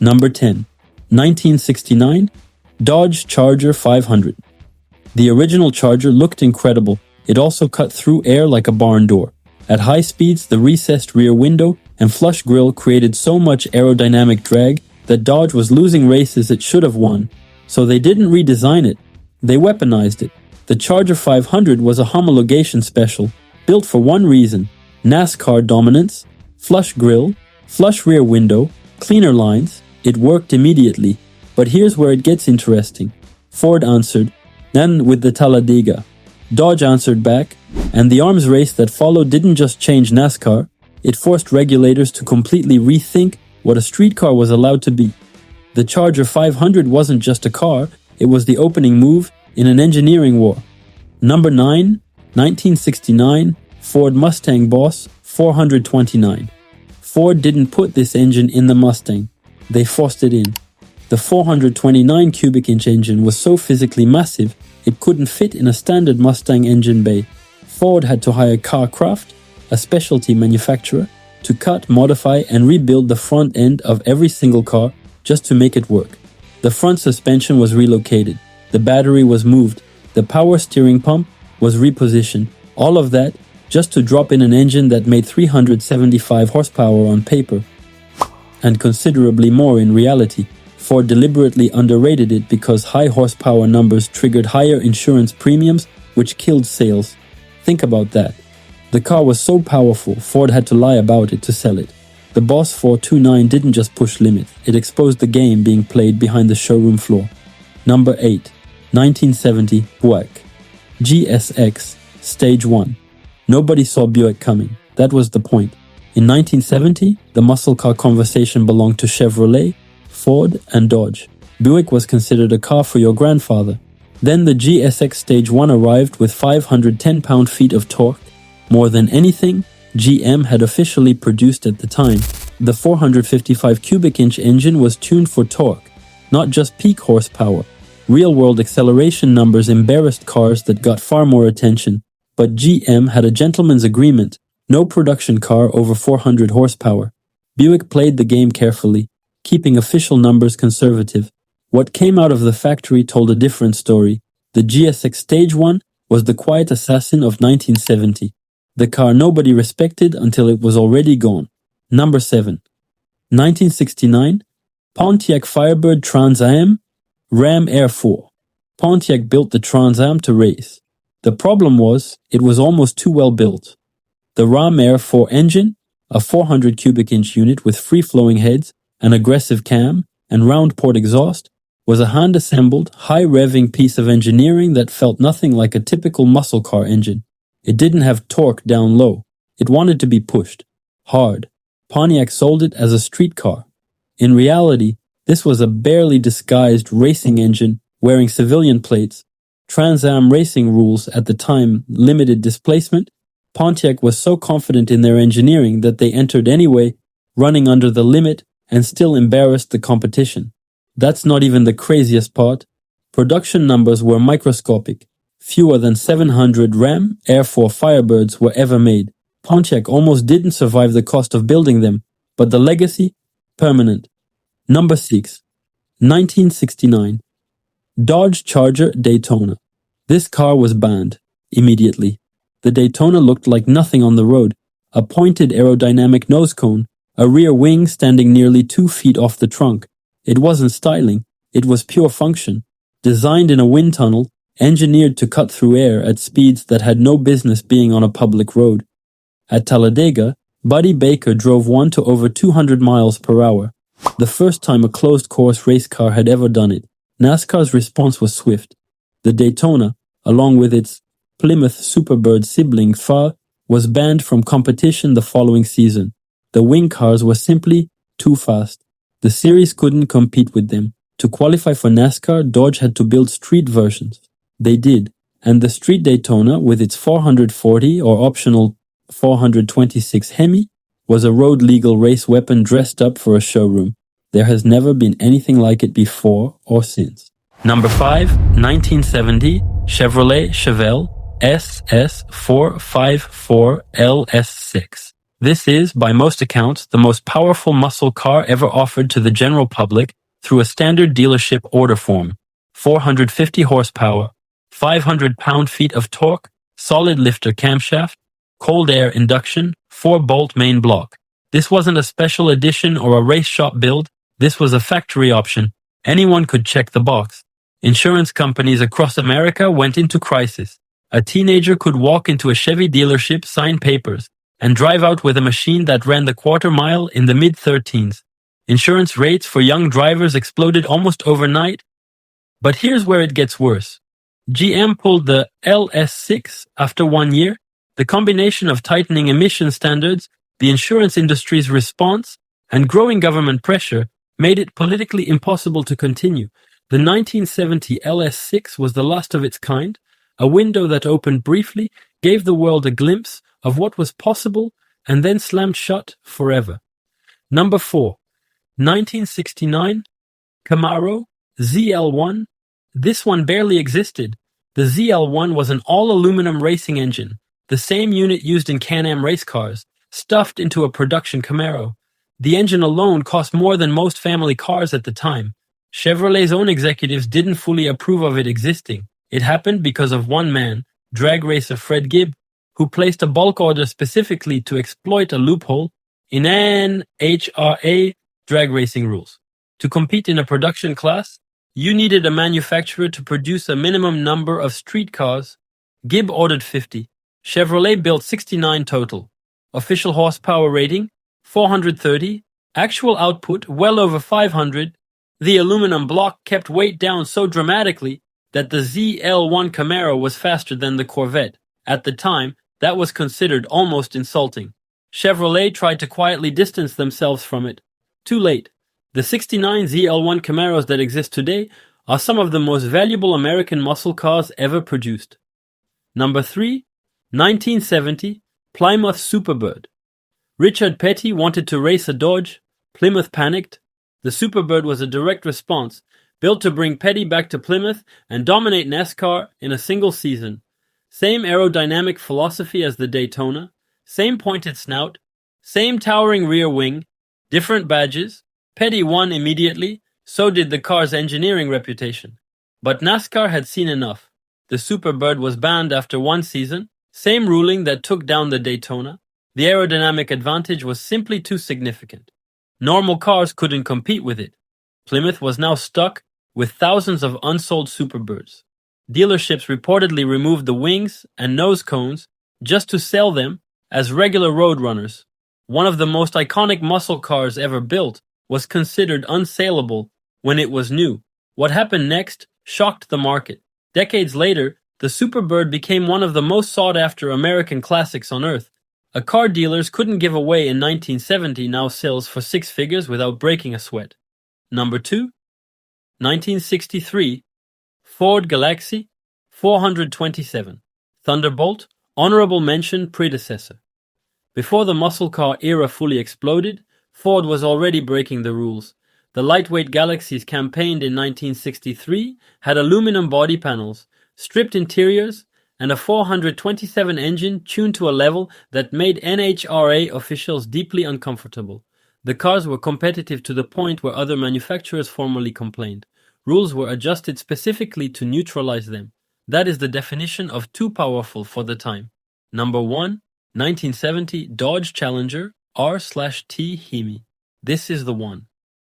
Number 10. 1969 Dodge Charger 500. The original Charger looked incredible. It also cut through air like a barn door. At high speeds, the recessed rear window and flush grille created so much aerodynamic drag that Dodge was losing races it should have won. So they didn't redesign it. They weaponized it. The Charger 500 was a homologation special, built for one reason: NASCAR dominance. Flush grille, flush rear window, cleaner lines. It worked immediately. But here's where it gets interesting. Ford answered, then with the Talladega. Dodge answered back, and the arms race that followed didn't just change NASCAR, it forced regulators to completely rethink what a street car was allowed to be. The Charger 500 wasn't just a car, it was the opening move in an engineering war. Number 9, 1969 Ford Mustang Boss 429. Ford didn't put this engine in the Mustang, they forced it in. The 429 cubic inch engine was so physically massive, it couldn't fit in a standard Mustang engine bay. Ford had to hire Carcraft, a specialty manufacturer, to cut, modify, and rebuild the front end of every single car just to make it work. The front suspension was relocated, the battery was moved, the power steering pump was repositioned, all of that just to drop in an engine that made 375 horsepower on paper, and considerably more in reality. Ford deliberately underrated it because high horsepower numbers triggered higher insurance premiums, which killed sales. Think about that. The car was so powerful, Ford had to lie about it to sell it. The Boss 429 didn't just push limits, it exposed the game being played behind the showroom floor. Number 8. 1970 Buick GSX Stage 1. Nobody saw Buick coming, that was the point. In 1970, the muscle car conversation belonged to Chevrolet, Ford, and Dodge. Buick was considered a car for your grandfather. Then the GSX Stage 1 arrived with 510 pound-feet of torque, more than anything GM had officially produced at the time. The 455 cubic inch engine was tuned for torque, not just peak horsepower. Real-world acceleration numbers embarrassed cars that got far more attention, but GM had a gentleman's agreement: no production car over 400 horsepower. Buick played the game carefully, keeping official numbers conservative. What came out of the factory told a different story. The GSX Stage 1 was the quiet assassin of 1970. The car nobody respected until it was already gone. Number 7. 1969 Pontiac Firebird Trans Am Ram Air 4. Pontiac built the Trans Am to race. The problem was, it was almost too well built. The Ram Air 4 engine, a 400 cubic inch unit with free-flowing heads, an aggressive cam, and round port exhaust, was a hand-assembled, high-revving piece of engineering that felt nothing like a typical muscle car engine. It didn't have torque down low. It wanted to be pushed hard. Pontiac sold it as a street car. In reality, this was a barely disguised racing engine wearing civilian plates. Trans Am racing rules at the time limited displacement. Pontiac was so confident in their engineering that they entered anyway, running under the limit, and still embarrassed the competition. That's not even the craziest part. Production numbers were microscopic. Fewer than 700 Ram Air 4 Firebirds were ever made. Pontiac almost didn't survive the cost of building them, but the legacy? Permanent. Number 6. 1969 Dodge Charger Daytona. This car was banned immediately. The Daytona looked like nothing on the road. A pointed aerodynamic nose cone, a rear wing standing nearly 2 feet off the trunk. It wasn't styling, it was pure function. Designed in a wind tunnel, engineered to cut through air at speeds that had no business being on a public road. At Talladega, Buddy Baker drove one to over 200 miles per hour. The first time a closed-course race car had ever done it. NASCAR's response was swift. The Daytona, along with its Plymouth Superbird sibling FA, was banned from competition the following season. The wing cars were simply too fast. The series couldn't compete with them. To qualify for NASCAR, Dodge had to build street versions. They did, and the street Daytona with its 440 or optional 426 Hemi was a road-legal race weapon dressed up for a showroom. There has never been anything like it before or since. Number 5, 1970 Chevrolet Chevelle SS 454 LS6. This is, by most accounts, the most powerful muscle car ever offered to the general public through a standard dealership order form. 450 horsepower, 500 pound-feet of torque, solid lifter camshaft, cold air induction, 4-bolt main block. This wasn't a special edition or a race shop build. This was a factory option. Anyone could check the box. Insurance companies across America went into crisis. A teenager could walk into a Chevy dealership, sign papers, and drive out with a machine that ran the quarter mile in the mid-13s. Insurance rates for young drivers exploded almost overnight. But here's where it gets worse. GM pulled the LS6 after 1 year. The combination of tightening emission standards, the insurance industry's response, and growing government pressure made it politically impossible to continue. The 1970 LS6 was the last of its kind, a window that opened briefly, gave the world a glimpse of what was possible, and then slammed shut forever. Number 4. 1969 Camaro ZL1. This one barely existed. The ZL1 was an all-aluminum racing engine, the same unit used in Can-Am race cars, stuffed into a production Camaro. The engine alone cost more than most family cars at the time. Chevrolet's own executives didn't fully approve of it existing. It happened because of one man, drag racer Fred Gibb, who placed a bulk order specifically to exploit a loophole in NHRA drag racing rules. To compete in a production class, you needed a manufacturer to produce a minimum number of street cars. Gibb ordered 50. Chevrolet built 69 total. Official horsepower rating, 430. Actual output, well over 500. The aluminum block kept weight down so dramatically that the ZL1 Camaro was faster than the Corvette. At the time, that was considered almost insulting. Chevrolet tried to quietly distance themselves from it. Too late. The 69 ZL1 Camaros that exist today are some of the most valuable American muscle cars ever produced. Number 3. 1970 Plymouth Superbird. Richard Petty wanted to race a Dodge. Plymouth panicked. The Superbird was a direct response, built to bring Petty back to Plymouth and dominate NASCAR in a single season. Same aerodynamic philosophy as the Daytona, same pointed snout, same towering rear wing, different badges. Petty won immediately, so did the car's engineering reputation. But NASCAR had seen enough. The Superbird was banned after one season, same ruling that took down the Daytona. The aerodynamic advantage was simply too significant. Normal cars couldn't compete with it. Plymouth was now stuck with thousands of unsold Superbirds. Dealerships reportedly removed the wings and nose cones just to sell them as regular road runners. One of the most iconic muscle cars ever built was considered unsaleable when it was new. What happened next shocked the market. Decades later, the Superbird became one of the most sought-after American classics on earth. A car dealers couldn't give away in 1970 now sells for 6 figures without breaking a sweat. Number 2. 1963 Ford Galaxie 427. Thunderbolt, honorable mention predecessor. Before the muscle car era fully exploded, Ford was already breaking the rules. The lightweight Galaxies campaigned in 1963 had aluminum body panels, stripped interiors, and a 427 engine tuned to a level that made NHRA officials deeply uncomfortable. The cars were competitive to the point where other manufacturers formally complained. Rules were adjusted specifically to neutralize them. That is the definition of too powerful for the time. Number 1. 1970 Dodge Challenger R/T Hemi. This is the one.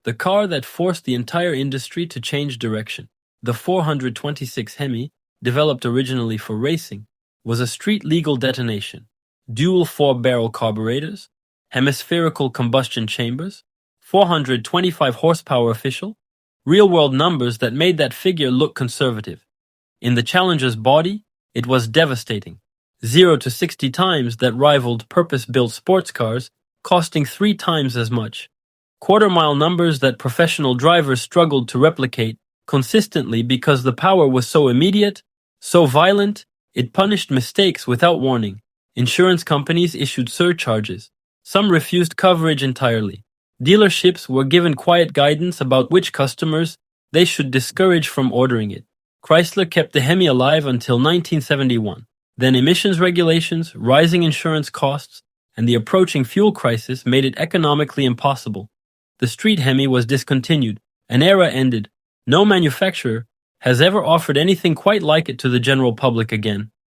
The car that forced the entire industry to change direction. The 426 Hemi, developed originally for racing, was a street-legal detonation. Dual 4-barrel carburetors, hemispherical combustion chambers, 425 horsepower official, real-world numbers that made that figure look conservative. In the Challenger's body, it was devastating. 0 to 60 times that rivaled purpose-built sports cars, costing 3 times as much. Quarter-mile numbers that professional drivers struggled to replicate consistently because the power was so immediate, so violent, it punished mistakes without warning. Insurance companies issued surcharges. Some refused coverage entirely. Dealerships were given quiet guidance about which customers they should discourage from ordering it. Chrysler kept the Hemi alive until 1971. Then emissions regulations, rising insurance costs, and the approaching fuel crisis made it economically impossible. The street Hemi was discontinued. An era ended. No manufacturer has ever offered anything quite like it to the general public again.